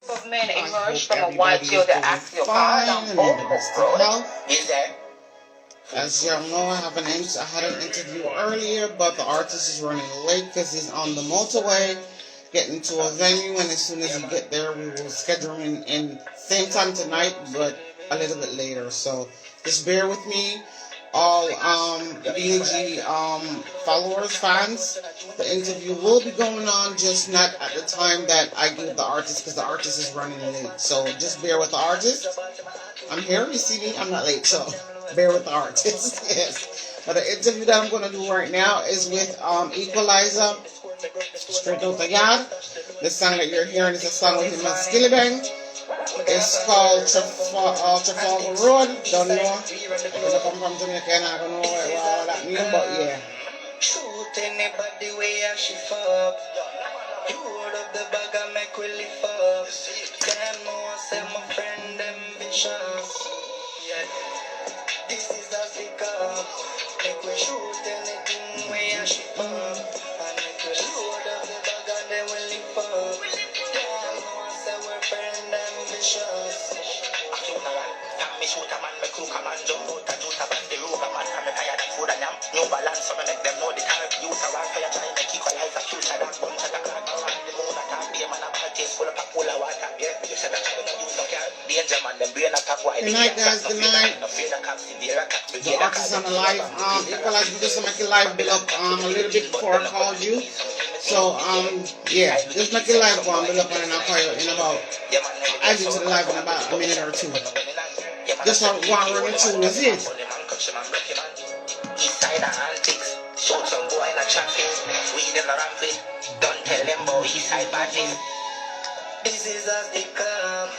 Of men emerged from a white-tailed axial car along Old Hope Road. Is that? As y'all know, I had an interview earlier, but the artist is running late because he's on the motorway getting to a venue, and as soon as he get there, we will schedule him in same time tonight, but a little bit later. So just bear with me, all BNG followers, fans. The interview will be going on, just not at the time that I give the artist, because the artist is running late. So just bear with the artist. I'm here, you see me, I'm not late, so bear with the artist. Yes. But the interview that I'm going to do right now is with Equalizer, straight out the yard. The song that you're hearing is a song with him and Skillibang. It's called Trafalgar Road. Don't know. Because I come from Jamaica and I don't know what that means, but yeah. Shoot anybody where she fuck. You hold up the bag and make we lift up. Them know I say my friend them vicious. Yeah. This is a sick up. Make we shoot anything where she fuck. And make we load up the bag and then we lift up. Them know I say my friend them vicious. Me shoot a man, me cook a man, jump out and shoot a band, the rogue a man, and me tired of food and yam. New balance, so me make them know the time. Use a one for your try, make Equalizer, future that bunch of the clock around the moon attack. Be a man a bad taste full of pack full of water. Yeah, you said that I don't use no car. Danger man, them brain attack wide. Good night, guys, good night. The artist on the live, Equalizer, we just make it live build up a little bit before I called you. So, yeah, just make it live go and build up and then I'll call you in about, I'll do to the live in about a minute or two. Just want to run into this is. East side of antics. Shoot some boy in a traffic. We them a rampant. Don't tell them about east side badges. This is a stick up.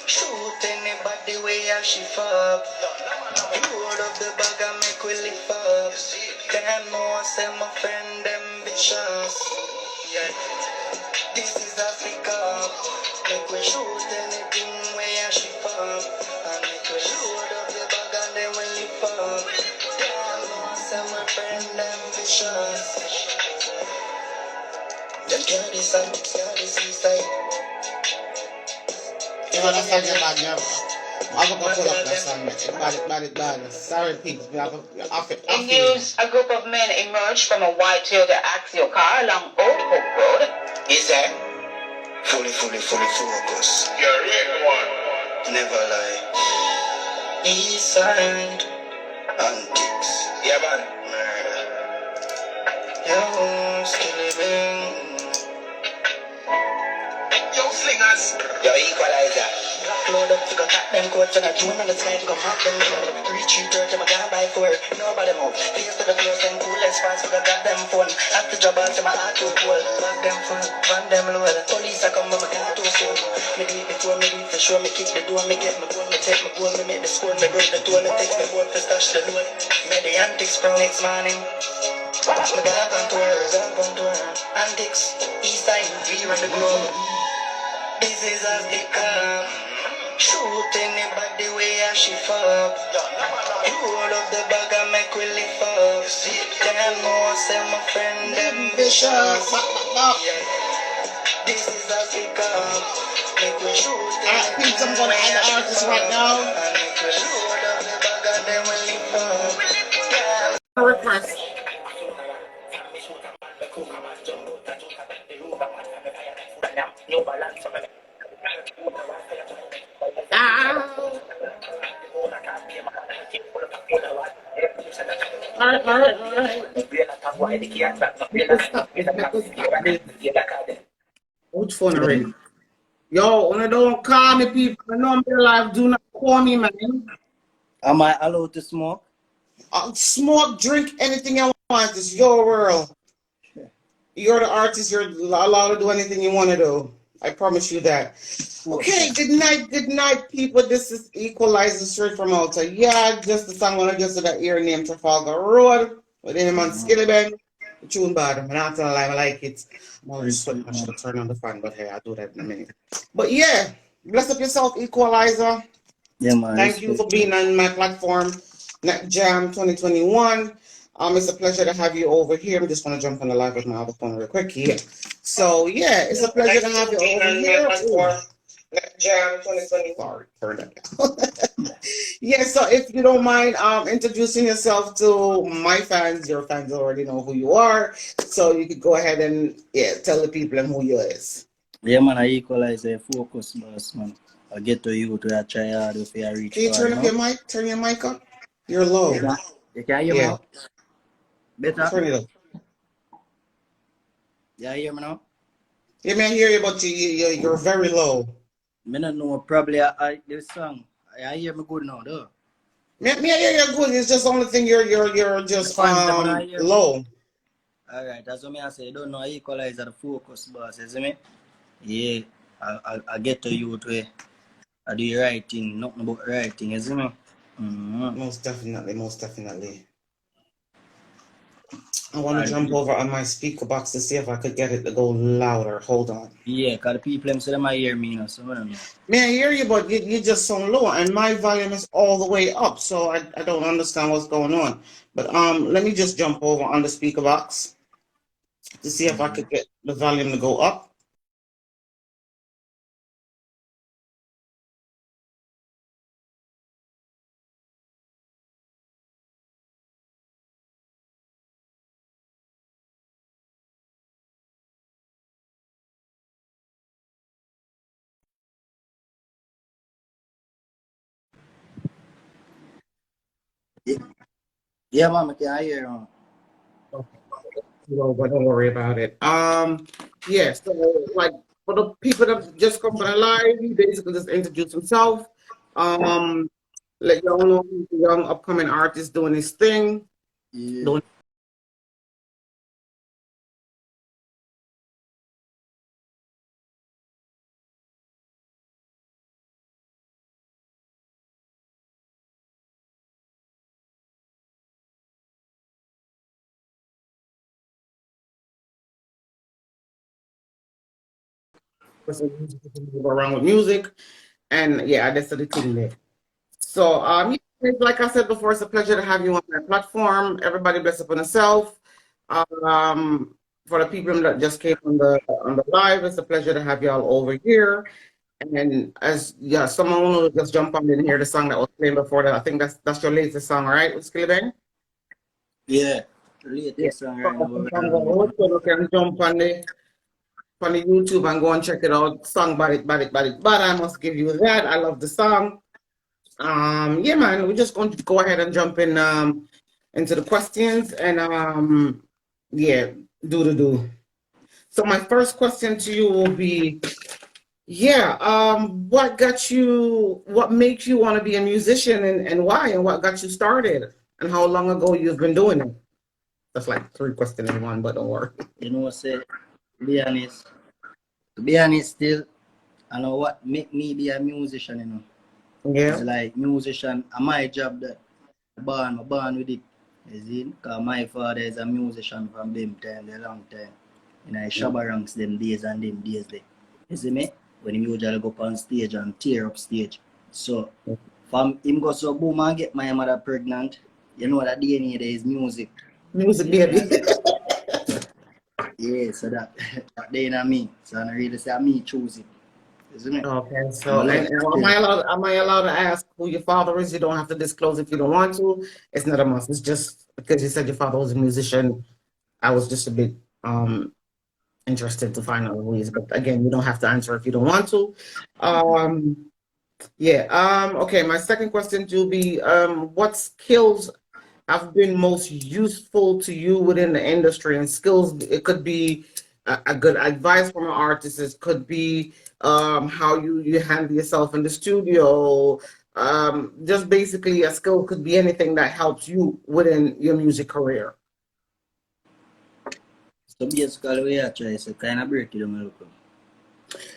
Shoot anybody where she fuck. You hold up the bag and make we lift up. Them know I say my friend them vicious. Yeah. This is a stick up. Make we shoot anything where she fuck. And make we load up the bag and then we lift up. Them know I say my friend them vicious. Them carry this antics, carry this east side. You know, that's not your bad never. I'm going to pull up that song. Bad. Sorry, people. In news, a group of men emerged from a white-tailed axial car along Old Hope Road. Is that? Fully focus. You're real one. Never lie. East side. Antics. Yeah, man. Murder. Yo, still living. Yo, slingers. Yo, Equalizer. Load up to go cut them coats and I do on the sky to go hot them. Reach you 30, my guy by 4. Nobody move. Face to the close and cool and spots because I got them phone. After job on to my heart too cold. Back them full, van them low. Police I come with my car too soon. Me do it before, me do it for sure. Me kick the door, me get my gun, me take my gun, me make the score, me break the door, me take my board to stash the load. Me the antics from next morning. Me got on tour. Antics, east side, we run the globe. This is a stick up. Shoot anybody where she fuck. You hold up the bag and make we lift up. Them know I say my friend them vicious. This is a stick up. Make we shoot Alright, I'm going to add the artist right now. and make we load up the bag and then we lift up. Request. Which phone ring? Yo, when I don't call me, people, I know I'm alive. Do not call me, man. Am I allowed to smoke? Smoke, drink, anything you want. It's your world. You're the artist. You're allowed to do anything you want to do. I promise you that. Okay, good night, people. This is Equalizer straight from Alta. Yeah, just the song when I just said that ear named Trafalgar Road with him on Skillibang. The tune bad. I'm not gonna lie, I like it. I'm always sweating. I should have turned on the fan, but hey, I'll do that in a minute. But yeah, bless up yourself, Equalizer. Yeah, man. Thank you for being on my platform, Net Jam 2021. It's a pleasure to have you over here. I'm just gonna jump on the live with my other phone real quick here. So yeah, it's a pleasure to have you over here. Jam 2020. Sorry for that. Yeah, so if you don't mind introducing yourself to my fans, your fans already know who you are. So you could go ahead and tell the people who you is. Yeah, man, I equalize a focus, boss, man. I get to you to try hard if I reach Can you far, turn you up know? your mic? Turn your mic up. You're low. You can hear me Yeah, now? Better? turn it up. Yeah, hear me now? Yeah, man, I hear you, but you're very low. Me not know, probably this song. I hear me good now, though. Me, I hear you good. It's just the only thing you're just Fans, them not hear me. low. Alright, that's what I say. You don't know, I equalize the focus, boss, you see me? Yeah, I get to you to I do the right thing, nothing about the right thing, you see me? Mm-hmm. Most definitely, most definitely. I want to jump over on my speaker box to see if I could get it to go louder. Hold on. Yeah, because the people them say them I hear me, you know, so I don't know. Man, I hear you, but you just sound low, and my volume is all the way up, so I don't understand what's going on. But let me just jump over on the speaker box to see if I could get the volume to go up. Yeah, man, I can hear you. Well, but don't worry about it. Yeah, so like for the people that just come from the live, he basically just introduce himself. Let y'all know he's a young upcoming artist doing his thing. Yeah. Doing around with music, and yeah, that's the thing there. So like I said before, it's a pleasure to have you on my platform. Everybody bless upon yourself. For the people that just came on the live, it's a pleasure to have y'all over here. And as someone who just jump on in here, the song that was playing before that, I think that's your latest song, right? With Skillibeng? Yeah. Latest song right now. So you can jump on the YouTube and go and check it out. Song Bad It. But I must give you that. I love the song. Yeah, man, we're just going to go ahead and jump in into the questions and yeah, do. So my first question to you will be, what makes you want to be a musician and why, and what got you started, and how long ago you've been doing it? That's like 3 questions in one, but don't worry. You know what say, to be honest still, I know what make me be a musician, you know. Yeah. It's like musician, my job that I'm born with it. You see? Because my father is a musician from them time, a long time. And I shabba ranks them days and them days there. You see me? When he usually go up on stage and tear up stage. So from him go so boom and get my mother pregnant, you know that DNA there is music. Music, baby. Yeah, so that day in me. So I really say me choose it. Isn't it? Okay, so and am I allowed to ask who your father is? You don't have to disclose if you don't want to. It's not a must. It's just because you said your father was a musician. I was just a bit interested to find out who he is. But again, you don't have to answer if you don't want to. Okay, my second question to be what skills have been most useful to you within the industry? And skills, it could be a good advice from an artist. It could be how you handle yourself in the studio. Just basically a skill could be anything that helps you within your music career. So basically we are trying to kind of break it down a little.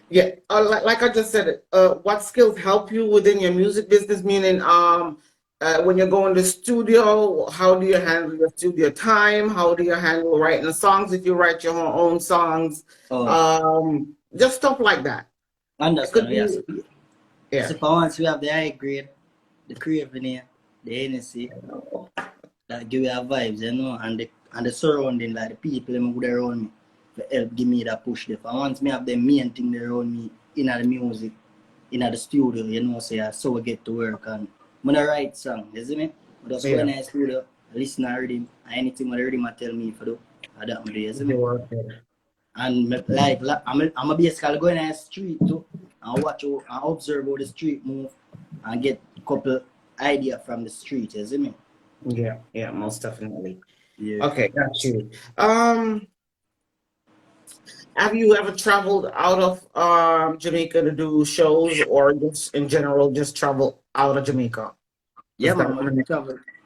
Yeah, like I just said, what skills help you within your music business? Meaning, when you're going to the studio, how do you handle your studio time? How do you handle writing songs if you write your own songs? Just stuff like that. Understand? Yes. Yeah. So for once we have the high grade, the Craven, the NSC, that give you vibes, you know, and the surrounding, like the people who around me, to help give me that push. For once me have the main thing around me in the music, in the studio, you know, say so we get to work and when I write song, you see me? I just go in the studio, listen to rhythm, and anything what the rhythm tell me for do, I don't do, you see me? And like I'm a basically go in the street too and watch and observe how the street move and get a couple idea from the street, you see me? Yeah, most definitely. Yeah. Okay, got you. Have you ever traveled out of Jamaica to do shows, or just in general just travel out of Jamaica? Yeah, Is that man, one?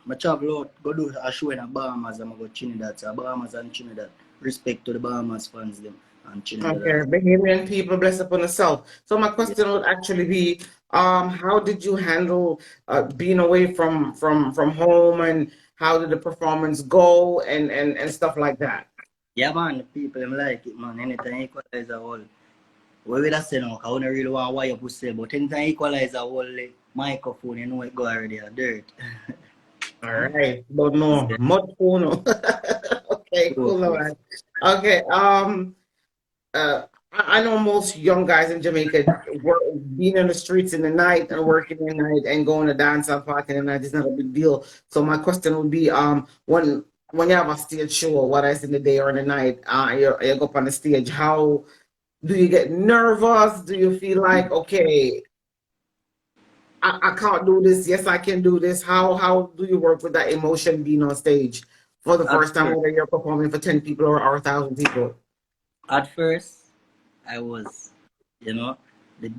I travel out, go do a show in the Bahamas, and I go Trinidad. So Bahamas and Trinidad. Respect to the Bahamas fans them and Trinidad. Okay, Bahamian people bless upon the South. So my question would actually be, how did you handle being away from home, and how did the performance go, and stuff like that? Yeah, man, the people them like it, man. Anytime equalize a whole. What we say now, I don't really want wire pussy, but anytime equalize a whole microphone, you know it go already a dirt. All right, but no, much no. Okay, cool, all right. Okay, I know most young guys in Jamaica being in the streets in the night and working in the night and going to dance and party in the night is not a big deal. So my question would be, when you have a stage show, whether it's in the day or in the night, you go up on the stage, how do you get nervous? Do you feel like, okay, I can't do this? Yes, I can do this. How do you work with that emotion being on stage for the first time, whether you're performing for 10 people or 1,000 people? At first, I was, you know, the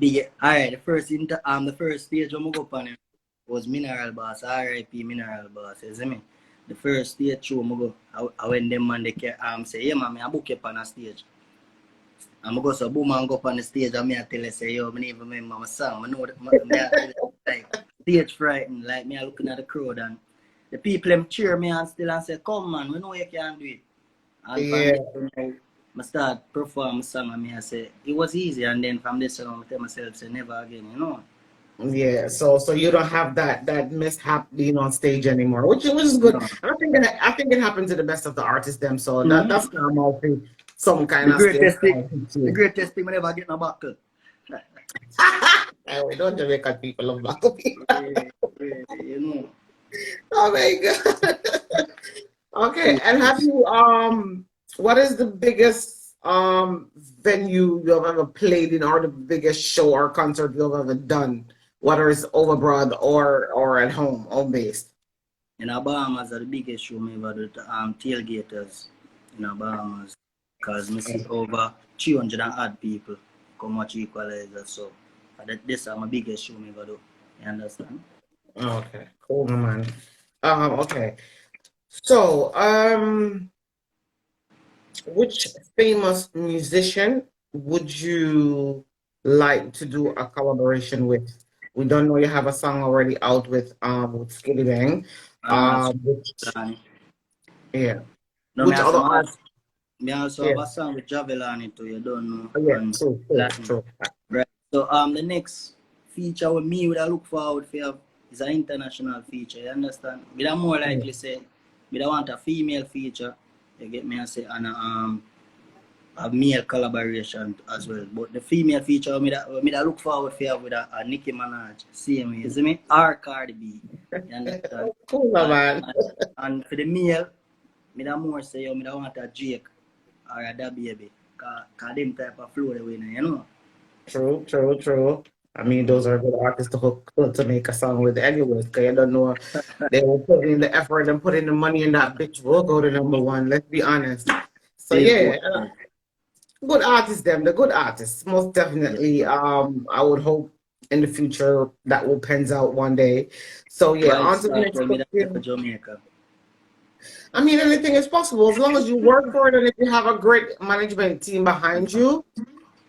first stage I'm go up on was Mineral Boss, R.I.P. Mineral Boss, you see me? The first stage show I went them man they say, yeah man, I book you up on a stage. I'm go so boom and go up on the stage and me I tell you say, yo, me even remember my song. I know that like stage frightened, like me I looking at the crowd and the people them cheer me and still and say, come man, we know you can do it. And I start perform a song and me I say it was easy, and then from this on I tell myself say never again, you know. Yeah, so you don't have that mishap being on stage anymore, which is good. No. I think it happens to the best of the artists them, so that's normal for some kind The of greatest thing we never get no buckle. We don't Jamaican people love buckle people. You know. Oh my God. Okay, and have you what is the biggest venue you have ever played in, or the biggest show or concert you have ever done, whether it's overbroad or at home based? In the Bahamas are the biggest show me ever do, tailgaters in the Bahamas, because I see over 300 and odd people come watch Equalizer, so this is my biggest show me ever do. You understand? Okay, cool, man. Okay. So, which famous musician would you like to do a collaboration with? We don't know you have a song already out with Skilly Bang. Yeah. No, Which other artists? Me also have a song with Javelin too, you don't know. True. Right. So the next feature with me would I look forward for is an international feature, you understand? Me da more likely say me da want a female feature, you get me, I say, and a male collaboration as well. But the female feature me da look forward for with a Nicki Minaj, same way, you see me? Or Cardi B. You understand? Cool, man. And for the male, me da more say me da want a Jake or a Da Baby. Cause them type of flow the way, you know. True. I mean, those are good artists to make a song with anyway, because you don't know they will put in the effort and put in the money, and that bitch will go to #1. Let's be honest. So yeah, good artists, the good artists, most definitely. I would hope in the future that will pans out one day. So yeah, on to the next question. Jamaica. I mean, anything is possible as long as you work for it, and if you have a great management team behind you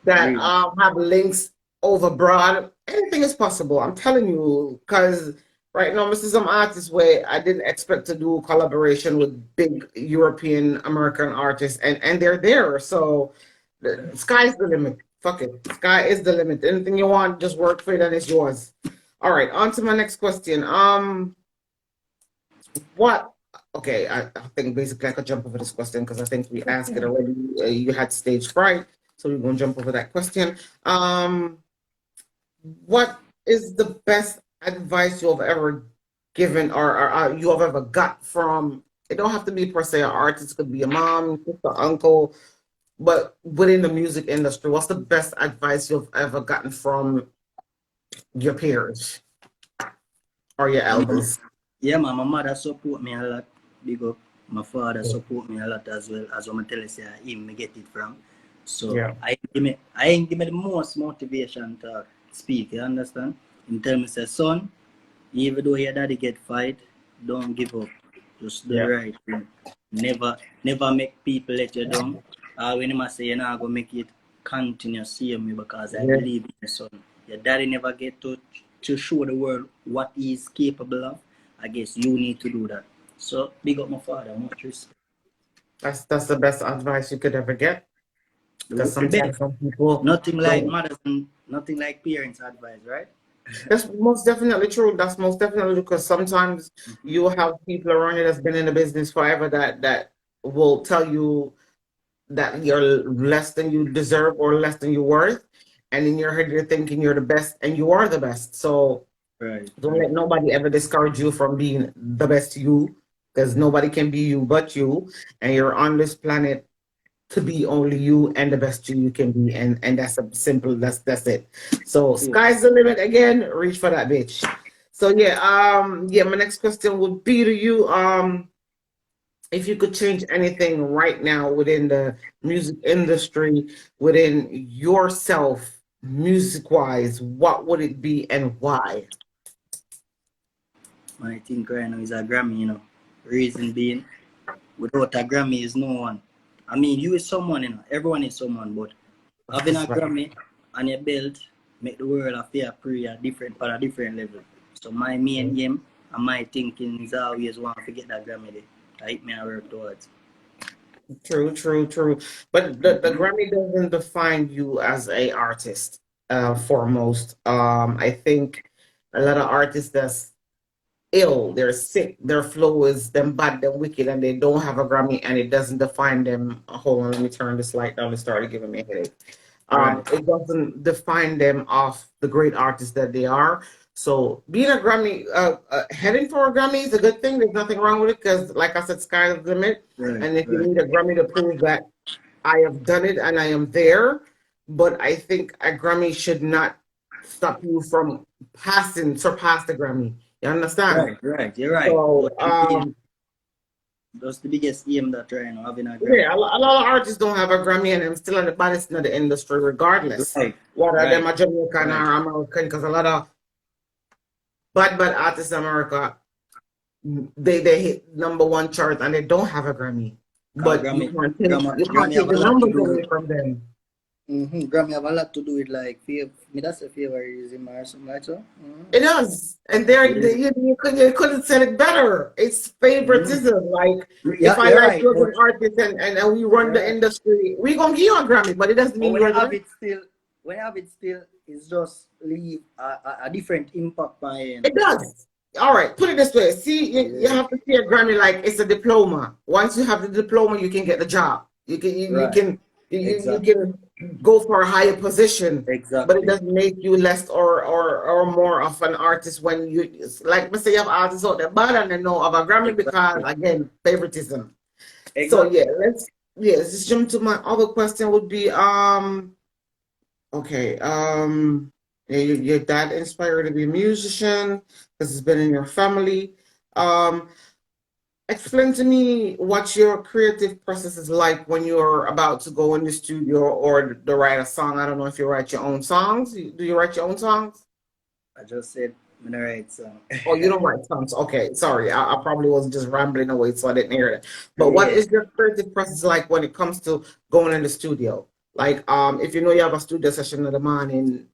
that have links over broad, anything is possible. I'm telling you, because right now, Mr. Some artists where I didn't expect to do collaboration with big European American artists, and they're there. So the sky's the limit. Fuck it. Sky is the limit. Anything you want, just work for it and it's yours. All right, on to my next question. Okay, I think basically I could jump over this question because I think we asked it already. You had stage fright, so we're gonna jump over that question. what is the best advice you have ever given or you have ever got from? It don't have to be per se an artist. It could be a mom, sister, uncle, but within the music industry, what's the best advice you've ever gotten from your peers or your elders? Yeah, man, my mother support me a lot. Big up. My father support me a lot as well. As I'm tell you, say, him me get it from. So Yeah. I ain't give me the most motivation to speak. You understand? In terms of say, son, even though your daddy get fight, don't give up. Just do the Yeah. right thing. Never make people let you down. When I say you're not gonna make it, continue seeing me because I Yeah. believe in your son. Your daddy never get to show the world what he is capable of. I guess you need to do that. So big up my father, much respect. That's the best advice you could ever get. Because The sometimes best. some people Nothing like don't. mothers and nothing like parents' advice, right? That's most definitely true. That's most definitely true because sometimes you have people around you that's been in the business forever that will tell you that you're less than you deserve or less than you're worth, and in your head you're thinking you're the best and you are the best. So Right. don't let nobody ever discourage you from being the best you, because nobody can be you but you, and you're on this planet to be only you and the best you can be, and that's a simple. That's it. So sky's the limit again. Reach for that bitch. So yeah. My next question would be to you. If you could change anything right now within the music industry, within yourself, music wise, what would it be and why? I think right now is a Grammy, you know. Reason being, without a Grammy is no one. I mean, you is someone, you know. Everyone is someone, but having a Grammy on your belt make the world a fair play a different on a different level. So my main aim and my thinking is always want to get that Grammy there. Like me I work towards. True. But the Grammy doesn't define you as a artist, foremost. I think a lot of artists that's ill, they're sick, their flow is them bad, them wicked, and they don't have a Grammy, and it doesn't define them. Hold on, let me turn this light down. It started giving me a headache. Right. It doesn't define them off the great artists that they are. So being a Grammy, heading for a Grammy is a good thing. There's nothing wrong with it because, like I said, sky is the limit. Right. And if you need a Grammy to prove that I have done it and I am there, but I think a Grammy should not stop you from surpass the Grammy. You understand? Right. You're right. So, that's the biggest aim that right now having a Grammy. yeah, a lot of artists don't have a Grammy and I'm still in the baddest in the industry regardless. Right. Whether them are Jamaican or American, because a lot of bad artists in America, they hit #1 chart and they don't have a Grammy. But you can't take the numbers away from them. Grammy have a lot to do with like that's a favoritism or something like so. It does, and you couldn't say it better. It's favoritism. Like if I like you as an artist and we run the industry, we gonna give you a Grammy, but it doesn't mean when you have it still, it's just leave a different impact by it. It does. All right, put it this way. See, you have to see a Grammy like it's a diploma. Once you have the diploma, you can get the job. You can go for a higher position. Exactly. But it doesn't make you less or more of an artist when you like. Let's say you have artists out there bad and they know of a Grammy because again favoritism. Exactly. So let's just jump to my other question. Would be okay. Your dad inspired you to be a musician because it's been in your family. Explain to me what your creative process is like when you're about to go in the studio or to write a song. I don't know if you write your own songs. Do you write your own songs? I just said I'm gonna write songs. Oh, you don't write songs. Okay, sorry. I probably was just rambling away, so I didn't hear it. But what is your creative process like when it comes to going in the studio? Like, if you know you have a studio session in the morning,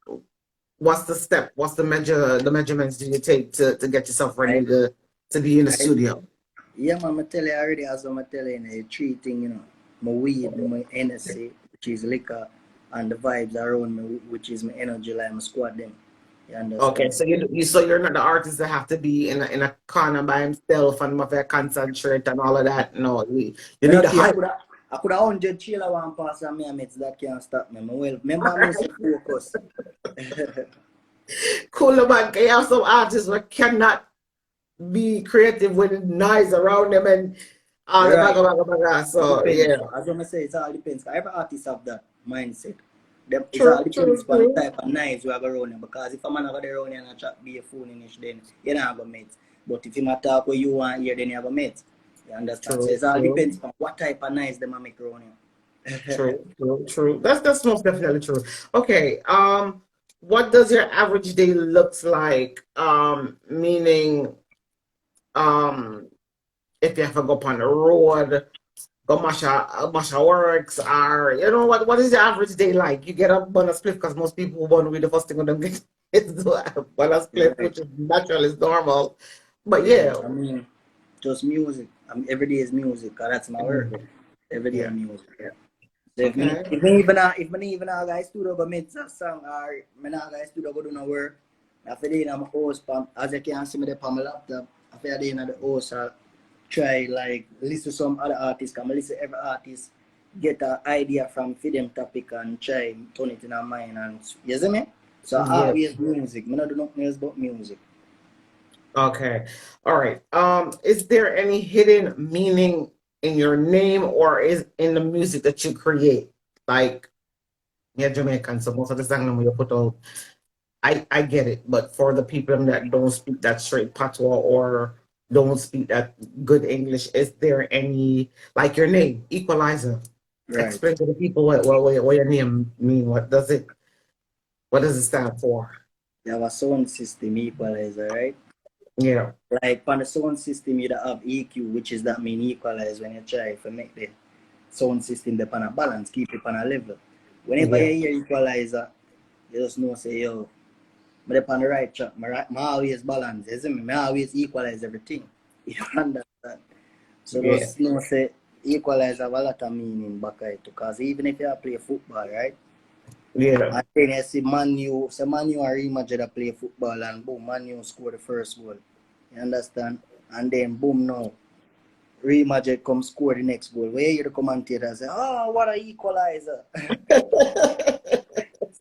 what's the step? What's the measurements do you take to get yourself ready to be in the studio? Yeah, man, I tell you already, as I'm telling you, three things, you know, my weed, my NSA, which is liquor, and the vibes around me, which is my energy, like my squad them. Okay, so you're not the artist that have to be in a corner by himself and have to concentrate and all of that. No, you need the hype. I could have 100 chiller one pass on me, mates, that can't stop me. Well, remember, I'm so focused. Cooler man, can you have some artists that cannot be creative with noise around them and all the Right. baga. It So depends. yeah. As I say, it all depends. 'Cause every artist have that mindset. It all True, depends true, on the true. type of knives we have around him. Because if a man have there around you and a chat be a phone in it, then you're not gonna meet. But if you talk what you want here, then you have a mate. You understand? So True, it all true. depends on what type of knives them make around you. True, true, true. That's most definitely true. Okay. What does your average day looks like? Meaning, um, if you have to go up on the road, go masha works, or you know what is the average day like? You get up on a split because most people want to be the first thing when them get is on a split, Right. which is natural, is normal. But Yeah, yeah. I mean, just music. Every day is music, 'cause that's my work. Every day Yeah. is music. Yeah. So Okay. if me even a guy studio go make a song or me not guy studio go do no work, I feel in my house as you can see me there on my laptop, I feel in the house I try like listen to some other artists, come listen to every artist, get an idea from for them topic and try turn it in our mind and you see me? So I Yeah. always music. Me not do nothing else but music. Okay. All right. Is there any hidden meaning in your name or is in the music that you create? Like, yeah, Jamaican, so most of the songs you put out, I get it, but for the people that don't speak that straight patois or don't speak that good English, is there any like your name, Equalizer? Right. Explain to the people what your name mean. What does it stand for? You have a sound system equalizer, right? Yeah. Like on the sound system you have EQ, which is that mean equalize when you try to make the sound system depend on a balance, keep it on a level. Whenever Yeah. you hear equalizer, you just know say yo, I'm on the right track, I always balance, you see me? I always equalize everything. You understand? So Yeah. just know say equalize have a lot of meaning back it because even if you play football, right? Yeah. And then you see Man U are Real Madrid play football and boom, Man U score the first goal. You understand? And then boom now. Real Madrid come score the next goal. Where you hear the commentator say, oh, what a equalizer.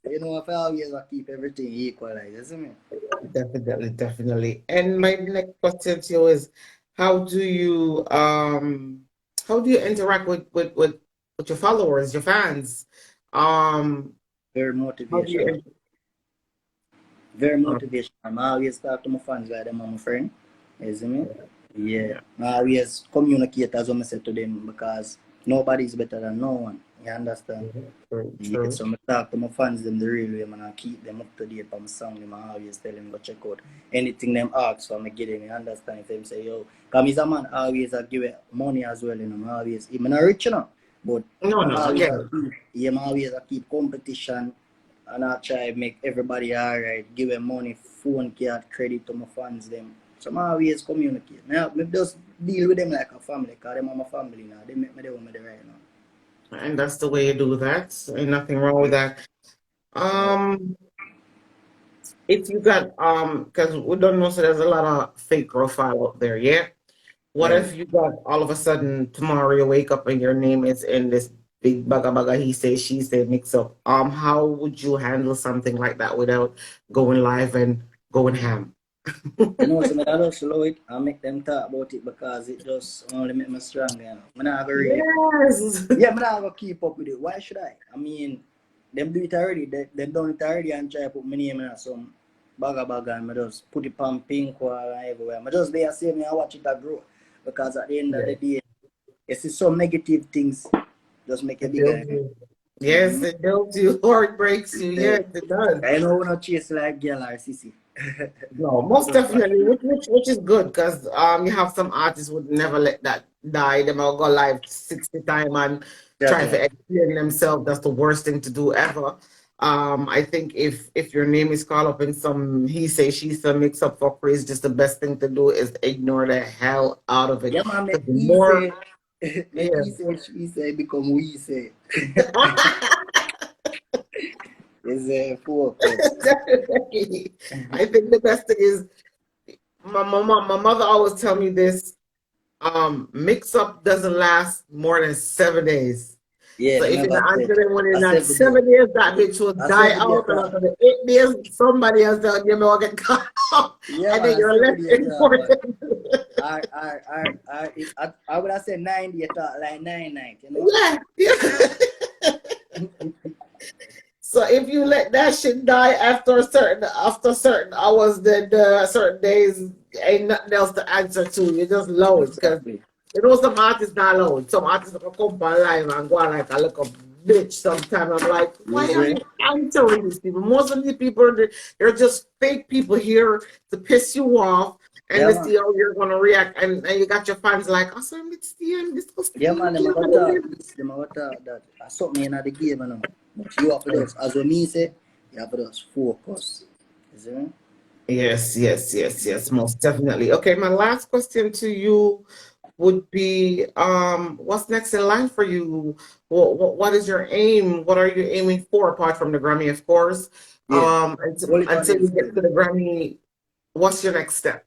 You know, if I always keep everything equalized, isn't it? Definitely, definitely. And my next question to you is, how do you interact with your followers, your fans? Um, Very how do you motivational. Very motivational. I always talk to my fans like them are my friend. Isn't it? Yeah. yeah, I always communicate as I said to them because nobody is better than no one. You understand? true, Yeah, true. so I talk to my fans them the real way, man, I keep them up to date on my song, them I always tell them go check out anything them ask for, I get them, you understand? If them say, yo, because he's a man, always I give it money as well, you know, I always, I'm not rich, you know, but No, no, I always I again, keep, yeah, I always I keep competition, and I try to make everybody alright, give them money, phone card, credit to my fans, them. So I always communicate. Now, I just deal with them like a family, because them are my family now, they make me do what I do right now. and that's the way you do that. Ain't nothing wrong with that. Right. Um, if you got because we don't know, so there's a lot of fake profile out there, yeah. What Right. if you got all of a sudden tomorrow you wake up and your name is in this big baga he say she say mix up? How would you handle something like that without going live and going ham? You know, so I just slow it and make them talk about it because it just only make me stronger, you know. I'm not gonna really, Yes. yeah, I'm not gonna keep up with it. Why should I? I mean, them do it already. They done it already and try to put my name in some baga and I just put it on pink wall and everywhere. I just there see me and watch it grow because at the end of Yeah. the day, you see some negative things just make you It bigger. builds you. Yes, Mm-hmm. it builds you or it breaks you. Yeah. Yes, it does. I know we're not chase like girl or sissy. No, most definitely, which is good because you have some artists would never let that die. They will go live 60 times and try Jaja. to explain themselves. That's the worst thing to do ever. I think if your name is called up in some he say she say mix up for praise, just the best thing to do is ignore the hell out of it. Yeah, man, make Because the he more, say, make yeah. he say, she say, become we say. It's a focus. Definitely. I think the best thing is my mother always tell me this. Mix up doesn't last more than 7 days. Yeah, So them if you ever don't said answer them within a that 7 days. 7 days, that bitch will A die 7 day out. And talk. after the 8 days, somebody else tell you know get caught up. Yeah, And man, then a you're 7 left day talk, but important. I would have said 9 day talk like 9 night, you know? Yeah. Yeah. So if you let that shit die after certain hours, then certain days ain't nothing else to answer to. You just load because Exactly. you know some artists not load. Some artists will come on live and go on like a little bitch sometimes. I'm like, why are Usually. you answering these people? Most of these people they're just fake people here to piss you off and Yeah, to man. see how you're gonna react. And you got your fans like, oh, so it's this was Yeah, man, them about talk this, them about talk that. I something in the game, you know. But you have to just, as what me say, you have to just focus. You see me? Yes, most definitely. Okay, my last question to you would be, what's next in line for you? What is your aim? What are you aiming for apart from the Grammy, of course? Yeah. Until you get to the Grammy, what's your next step?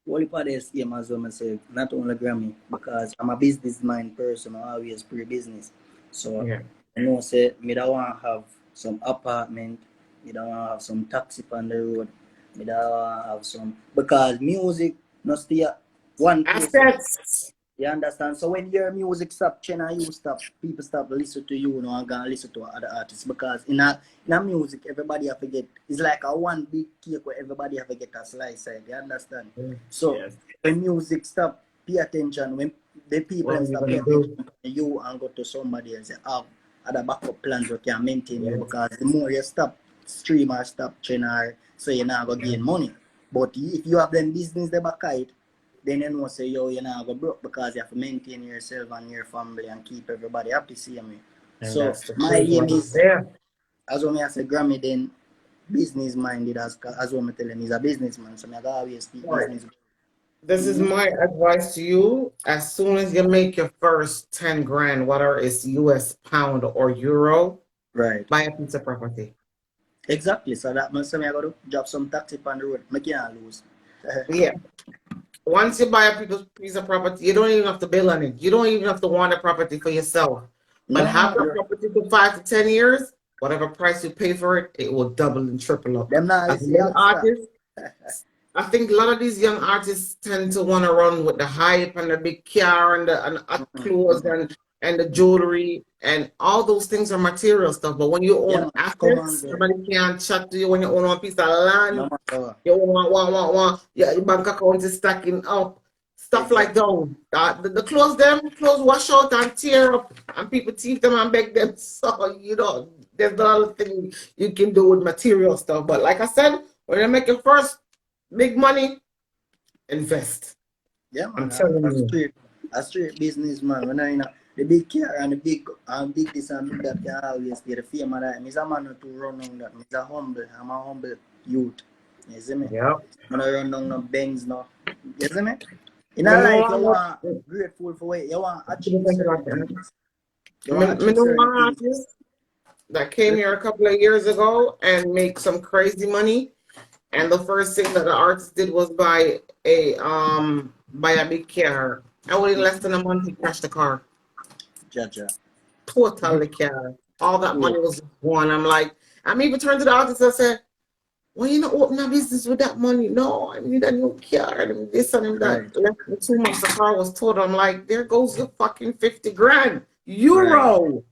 Only part is game as well myself, not only Grammy, because I'm a business mind person, I always pre-business. So Yeah. I know say me don't want to have some apartment, me don't want to have some taxi on the road, me don't want to have some because music not stay at one place. Assets. You understand? So when your music stop, China, you stop, people stop listen to you, and gonna listen to other artists because in a music everybody have to get it's like a one big cake where everybody have to get a slice side. You understand? So Yes. when music stop, pay attention. When the people What are you stop pay gonna do? attention to you and go to somebody else, you have other backup plans that can maintain you Yes. because the more you stop stream or stop channel, so you're not gonna gain money. But if you have them business they back it, then you know say yo you're not go broke because you have to maintain yourself and your family and keep everybody happy, see me. And So that's the my truth aim right is there. as when I say Grammy then business minded as what I tell him he's a businessman, so I gotta always speak Right. business. This is my advice to you. As soon as you make your first 10 grand, whether it's US pound or euro, Right. buy a piece of property. Exactly. So that means I gotta drop some taxi on the road. I can't lose. Yeah. Once you buy a piece of property, you don't even have to build on it. You don't even have to want a property for yourself. But have the property for 5 to 10 years, whatever price you pay for it, it will double and triple up. Them not As a listen young artist, I think a lot of these young artists tend to want to run with the hype and the big car and the hot clothes and the jewelry and all those things are material stuff. But when you own assets, somebody can't chat to you when you own one piece of land. You want your bank account is stacking up. Stuff like those. The clothes wash out and tear up and people thief them and beg them. So, there's a lot of things you can do with material stuff. But like I said, when you make your first big money, invest. Yeah, man. I'm telling you. A straight businessman. When I the big car and the big this and big that can always get the fame of that. I'm a man to run on that. I'm a humble youth. You see me? Yeah. I'm not run down no Benz no. You see me? In a life you want grateful for what you want achieve certain things. You want achieve certain things. That came here a couple of years ago and make some crazy money. And the first thing that the artist did was buy a big car. And within less than a month he crashed the car. Jaja. Totally car. All that money was gone. I'm even turned to the artist and said, well, you know, open a business with that money. No, I need a new car and this and that. Less than 2 months the car was totaled. I'm like, there goes your fucking 50 grand. Euro.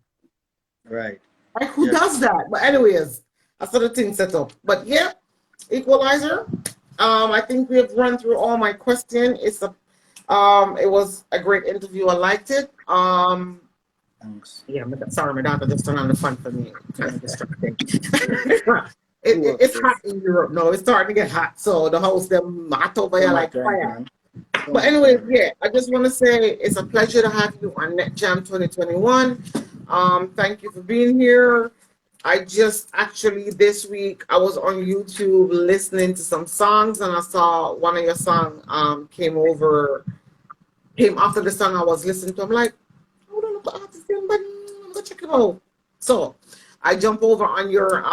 Right. Like, who does that? But anyways, that's the thing set up. But yeah, Equalizer. I think we have run through all my questions. It was a great interview. I liked it. Thanks. Yeah, sorry, my daughter just turned on the fun for me. Kind of distracting. It's hot in Europe. No, it's starting to get hot. So the house them hot over here like fire. But anyway, yeah, I just want to say it's a pleasure to have you on NetJam 2021. Thank you for being here. I just actually this week I was on YouTube listening to some songs and I saw one of your songs came after the song I was listening to. I'm like, I don't know the artist name, but I'm gonna check it out. So I jump over on your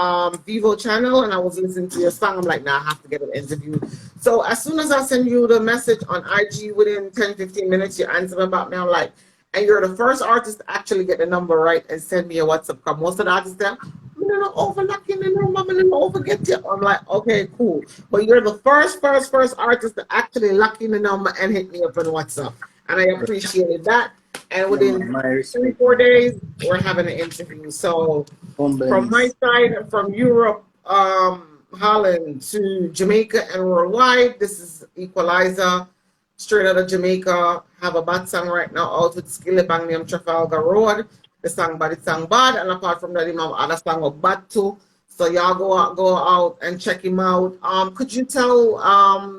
Vivo channel and I was listening to your song. I'm like, nah, I have to get an interview. So as soon as I send you the message on IG within 10-15 minutes, you answer about me. I'm like, and you're the first artist to actually get the number right and send me a WhatsApp. Cause most of the artists there, I'm gonna overlook you, I'm gonna overget you. I'm like, okay, cool. But you're the first artist to actually lock in the number and hit me up on WhatsApp. And I appreciated that. And within My 3-4 days, we're having an interview. So from my side, from Europe, Holland to Jamaica and worldwide, this is Equalizer, straight out of Jamaica. Have a bad song right now out with Skilly Bang named Trafalgar Road. The song Bad, it song bad, and apart from that, him have other song of bad too. So y'all go out and check him out. Could you tell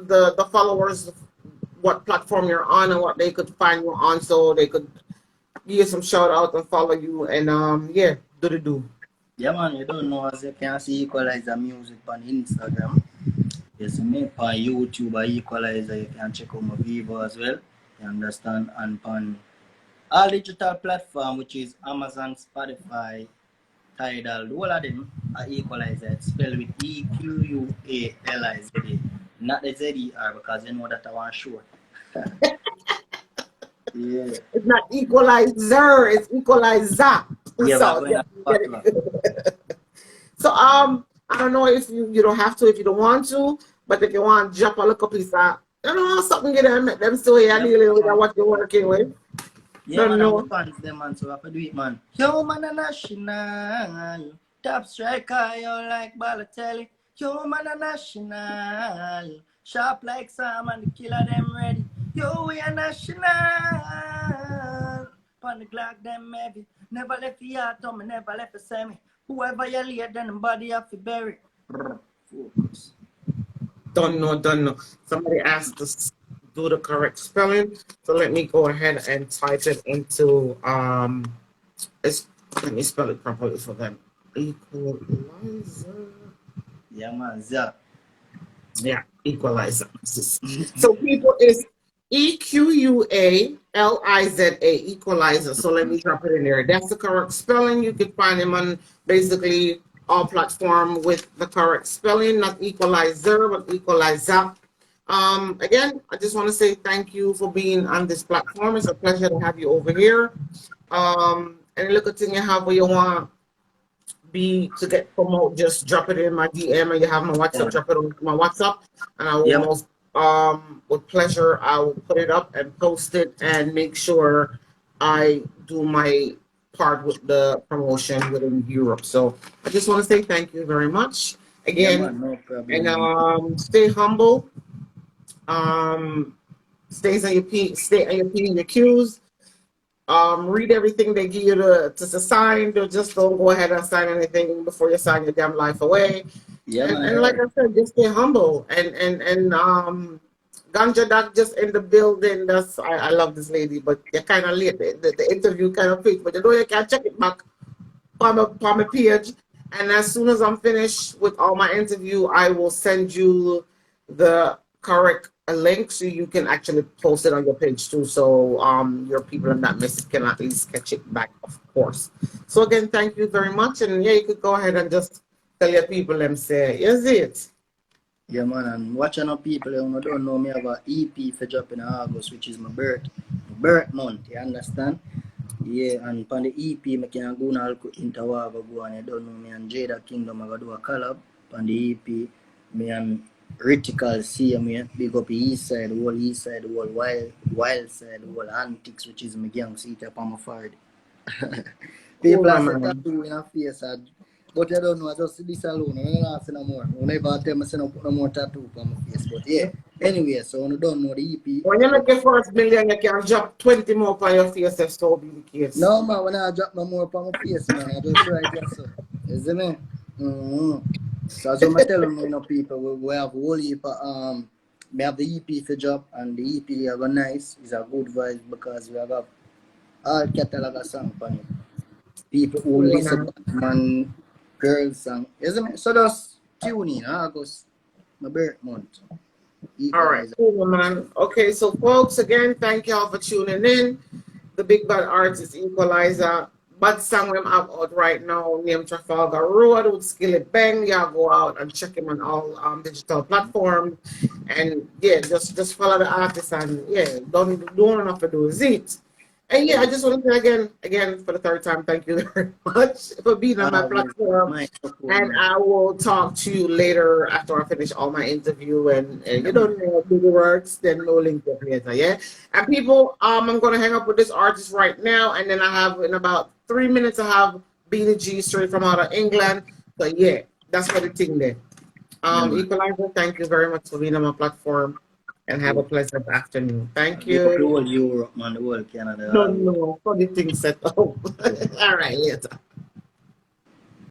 the followers what platform you're on and what they could find you on, so they could give you some shout out and follow you, and yeah, do. Yeah, man, you don't know, as you can see Equalizer Music on Instagram. Yes, me on YouTube by Equalizer. You can check out my Vivo as well. You understand? And on all digital platform, which is Amazon, Spotify, Tidal, all of them are Equalizer. It's spelled with EQUALIZA, not the ZER, because you know that I want short. Yeah. It's not Equalizer, it's Equalizer. Yeah, So I don't know if you don't have to, if you don't want to, but if you want to drop a little piece of, you know, something get them, make them still here dealing with what you're working with. Yeah, man, I'm fans them, man, so I have to do it, man. Yo, man, a national, top striker, you like Balotelli. Yo, man, a national, sharp like Sam and the killer them ready. Yo, we a national, pon the Glock them heavy. Never left the yard, me never left the semi. Whoever you lay, then the body have to bury. Focus. Don't know. Somebody asked to do the correct spelling, so let me go ahead and type it into let me spell it properly for them. Equalizer. Yeah, man, yeah, Equalizer. So people is EQUALIZA, Equalizer. So let me drop it in there. That's the correct spelling. You can find him on basically all platform with the correct spelling, not Equalizer, but Equalizer. Again, I just want to say thank you for being on this platform. It's a pleasure to have you over here. Any little thing you have where you want to get promote, just drop it in my DM, and you have my WhatsApp, drop it on my WhatsApp, and I will with pleasure, I will put it up and post it and make sure I do my part with the promotion within Europe. So I just want to say thank you very much again, no problem. and stay humble. Stay on your P and your Q's. Read everything they give you to sign. Just don't go ahead and sign anything before you sign your damn life away. Yeah, and like I said, just stay humble. And Ganja Doc just in the building. I love this lady, but you're kind of late. The interview kind of quick, but you know you can check it back on my page. And as soon as I'm finished with all my interview, I will send you the correct link so you can actually post it on your page too. So your people in that message can at least catch it back, of course. So again, thank you very much. And yeah, you could go ahead and just tell your people them say, is it? Yeah, man, and watching our people, you don't know, me have an EP for drop in August, which is my birth month, you understand? Yeah, and on the EP, I can go now interwava go, and you don't know, me and Jada Kingdom, I go do a collab on the EP. Me and Ritical see me big up the east side, the whole wild side, the whole antics, which is my gang seat up on my forehead. People are saying tattoo in a face, but you don't know, I just see this alone. I don't say no more. I never tell me to put no more tattoo on my face. But yeah, anyway, so I don't know the EP. When you make your first million, you can drop 20 more on your face if so be the case. No, man, when I drop no more on my face, man, I just right there, so. You see me? So as I'm telling you, people, we have whole heap of, we have the EP for drop, and the EP is nice. It's a good vibe because we have all catalog of songs on it. People who listen to man, girls song, isn't it? So just tune in August, my birth month. All right, cool, man. Okay, so folks, again, thank y'all for tuning in. The Big Bad Artist Equalizer. Bad song we have out right now named Trafalgar Road with Skilly Bang. Y'all go out and check him on all digital platforms. And yeah, just follow the artist and yeah, don't enough to do is it. And yeah, I just want to say again for the third time, thank you very much for being on my platform. My And I will talk to you later after I finish all my interview and you don't know do the works, then no link up later, yeah. And people, I'm gonna hang up with this artist right now, and then I have in about 3 minutes I have Beanie G straight from out of England. So yeah, that's what the thing there. Equalizer, thank you very much for being on my platform, and have a pleasant afternoon. Thank The you. whole Europe, man, the whole Canada. No, for the thing set up. All right, later.